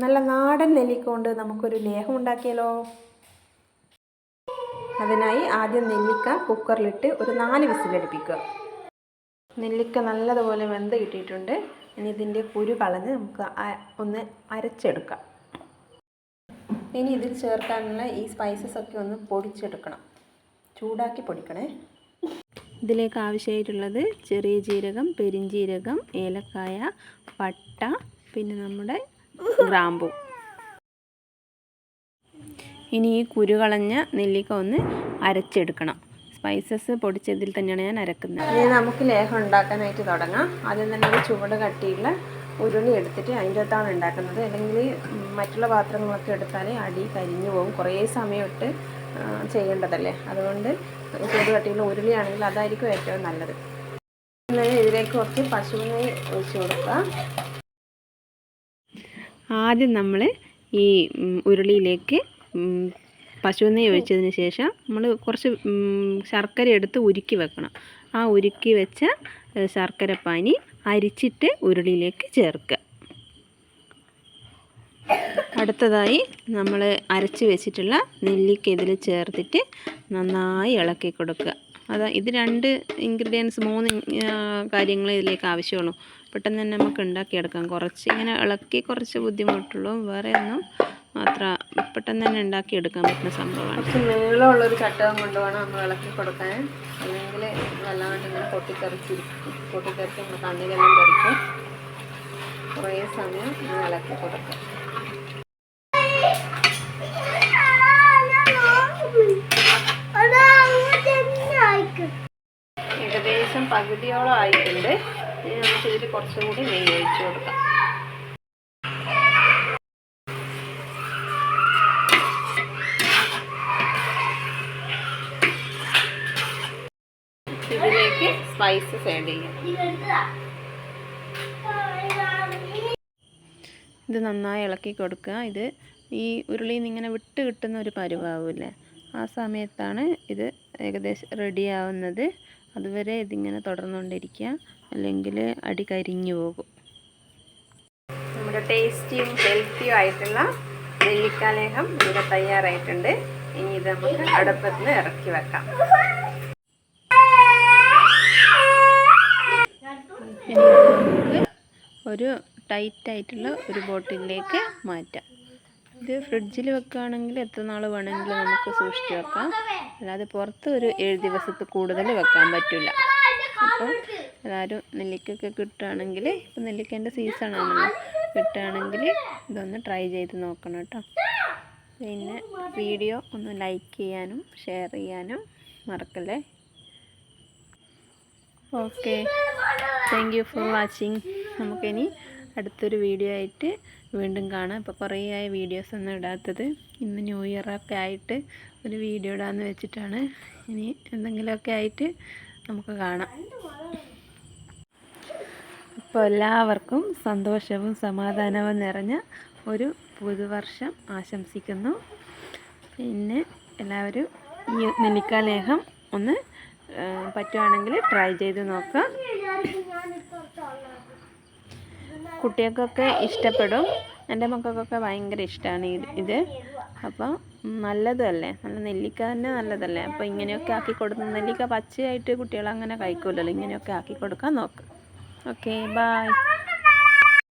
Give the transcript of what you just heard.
നല്ല നാടൻ നെല്ലിക്ക കൊണ്ട് നമുക്കൊരു ലേഹം ഉണ്ടാക്കിയാലോ? അതിനായി ആദ്യം നെല്ലിക്ക കുക്കറിലിട്ട് ഒരു 4 വിസിലടുപ്പിക്കുക. നെല്ലിക്ക നല്ലതുപോലെ വെന്ത് കിട്ടിയിട്ടുണ്ട്. ഇനി ഇതിൻ്റെ കുരു കളഞ്ഞ് നമുക്ക് ഒന്ന് അരച്ചെടുക്കാം. ഇനി ഇതിൽ ചേർക്കാനുള്ള ഈ സ്പൈസസ് ഒക്കെ ഒന്ന് പൊടിച്ചെടുക്കണം. ചൂടാക്കി പൊടിക്കണേ. ഇതിലേക്ക് ആവശ്യമായിട്ടുള്ളത് ചെറിയ ജീരകം, പെരിഞ്ജീരകം, ഏലക്കായ, പട്ട, പിന്നെ നമ്മുടെ ഗ്രാമ്പൂ. ഇനി ഈ കുരു കളഞ്ഞ നെല്ലിക്ക ഒന്ന് അരച്ചെടുക്കണം. സ്പൈസസ് പൊടിച്ചതിൽ തന്നെയാണ് ഞാൻ അരക്കുന്നത്. ഇനി നമുക്ക് ലേഹം ഉണ്ടാക്കാനായിട്ട് തുടങ്ങാം. ആദ്യം തന്നെ ഒരു ചുവട് കട്ടിയുള്ള ഉരുളി എടുത്തിട്ട് അതിൻ്റെ അകത്താണ് ഉണ്ടാക്കുന്നത്. അല്ലെങ്കിൽ മറ്റുള്ള പാത്രങ്ങളൊക്കെ എടുത്താൽ അടി കരിഞ്ഞു പോകും. കുറേ സമയമിട്ട് ചെയ്യേണ്ടതല്ലേ. അതുകൊണ്ട് ചുവട് കട്ടിയുള്ള ഉരുളിയാണെങ്കിൽ അതായിരിക്കും ഏറ്റവും നല്ലത്. ഇതിലേക്ക് കുറച്ച് പശുനെയ്യ് ഒഴിച്ച് കൊടുക്കുക. ആദ്യം നമ്മൾ ഈ ഉരുളിയിലേക്ക് പശുനെയ്യ് ഒഴിച്ചതിന് ശേഷം നമ്മൾ കുറച്ച് ശർക്കര എടുത്ത് ഉരുക്കി വെക്കണം. ആ ഉരുക്കി വെച്ച ശർക്കരപ്പാനി അരിച്ചിട്ട് ഉരുളിയിലേക്ക് ചേർക്കുക. അടുത്തതായി നമ്മൾ അരച്ച് വെച്ചിട്ടുള്ള നെല്ലിക്ക ഇതിൽ ചേർത്തിട്ട് നന്നായി ഇളക്കി കൊടുക്കുക. ഇത് 2 ഇൻഗ്രീഡിയൻസ് 3 കാര്യങ്ങൾ ഇതിലേക്ക് ആവശ്യമുള്ളൂ. പെട്ടെന്ന് തന്നെ നമുക്ക് ഉണ്ടാക്കിയെടുക്കാം. കുറച്ച് ഇങ്ങനെ ഇളക്കി കുറച്ച് ബുദ്ധിമുട്ടുള്ളൂ. വേറെ ഒന്നും അത്ര പെട്ടെന്ന് തന്നെ ഉണ്ടാക്കിയെടുക്കാൻ പറ്റുന്ന സംഭവമാണ്. കുറച്ച് നീളമുള്ളൊരു ചട്ടകം കൊണ്ടുവേണം നമ്മൾ ഇളക്കി കൊടുക്കാൻ. അല്ലെങ്കിൽ വല്ലാണ്ട് ഇങ്ങനെ പൊട്ടിത്തെറിച്ച് നമ്മൾ കണ്ണിലെല്ലാം തെറിക്കും. കുറേ സമയം ഇളക്കി കൊടുക്കാം. ഏകദേശം പകുതിയോളം ആയിട്ടുണ്ട്. ഇനി നമുക്ക് ഇതിൽ കുറച്ചുകൂടി നെയ്യ് ഒഴിച്ചു കൊടുക്കാം. ഇതിലേക്ക് സ്പൈസസ് ആഡ് ചെയ്യാം. ഇത് നന്നായി ഇളക്കി കൊടുക്കുക. ഇത് ഈ ഉരുളിയിൽ നിന്ന് ഇങ്ങനെ വിട്ട് കിട്ടുന്ന ഒരു പരുവാവില്ലേ, ആ സമയത്താണ് ഇത് ഏകദേശം റെഡിയാവുന്നത്. അതുവരെ ഇതിങ്ങനെ തുടർന്നുകൊണ്ടിരിക്കുക, അല്ലെങ്കിൽ അടി കരിഞ്ഞു പോകും. നമ്മുടെ ടേസ്റ്റിയും ഹെൽത്തിയും ആയിട്ടുള്ള നെല്ലിക്ക ലേഹം ഇവിടെ തയ്യാറായിട്ടുണ്ട്. ഇനി ഇത് നമുക്ക് അടുപ്പത്ത് നിന്ന് ഇറക്കി വെക്കാം. ഇനി നമുക്ക് ഒരു ടൈറ്റായിട്ടുള്ള ഒരു ബോട്ടിലേക്ക് മാറ്റാം. ഇത് ഫ്രിഡ്ജിൽ വെക്കുകയാണെങ്കിൽ എത്ര നാൾ വേണമെങ്കിലും നമുക്ക് സൂക്ഷിച്ച് വെക്കാം. അല്ലാതെ പുറത്ത് ഒരു 7 ദിവസത്തിൽ കൂടുതൽ വെക്കാൻ പറ്റില്ല. അപ്പോൾ എല്ലാവരും നെല്ലിക്കൊക്കെ കിട്ടുകയാണെങ്കിൽ, ഇപ്പോൾ നെല്ലിക്കേൻ്റെ സീസണാണല്ലോ, കിട്ടുകയാണെങ്കിൽ ഇതൊന്ന് ട്രൈ ചെയ്ത് നോക്കണം കേട്ടോ. പിന്നെ വീഡിയോ ഒന്ന് ലൈക്ക് ചെയ്യാനും ഷെയർ ചെയ്യാനും മറക്കല്ലേ. Okay, thank you for watching. നമുക്കിനി അടുത്തൊരു വീഡിയോ ആയിട്ട് വീണ്ടും കാണാം. ഇപ്പോൾ കുറേ ആയ വീഡിയോസ് ഒന്നും ഇടാത്തത്. ഇന്ന് ന്യൂ ഇയറൊക്കെ ആയിട്ട് ഒരു വീഡിയോ ഇടാമെന്ന് വെച്ചിട്ടാണ്. ഇനി എന്തെങ്കിലുമൊക്കെ ആയിട്ട് നമുക്ക് കാണാം. അപ്പോൾ എല്ലാവർക്കും സന്തോഷവും സമാധാനവും നിറഞ്ഞ ഒരു പുതുവർഷം ആശംസിക്കുന്നു. പിന്നെ എല്ലാവരും ഈ നെല്ലിക്ക ലേഹം ഒന്ന് പറ്റുവാണെങ്കിൽ ട്രൈ ചെയ്ത് നോക്കുക. കുട്ടികൾക്കൊക്കെ ഇഷ്ടപ്പെടും. എൻ്റെ മക്കൾക്കൊക്കെ ഭയങ്കര ഇഷ്ടമാണ് ഇത്. അപ്പം നല്ലതല്ലേ, നല്ല നെല്ലിക്ക തന്നെ നല്ലതല്ലേ. അപ്പോൾ ഇങ്ങനെയൊക്കെ ആക്കി കൊടുത്ത്, നെല്ലിക്ക പച്ചയായിട്ട് കുട്ടികൾ അങ്ങനെ കഴിക്കില്ലല്ലോ, ഇങ്ങനെയൊക്കെ ആക്കി കൊടുക്കാൻ നോക്കുക. Okay, by.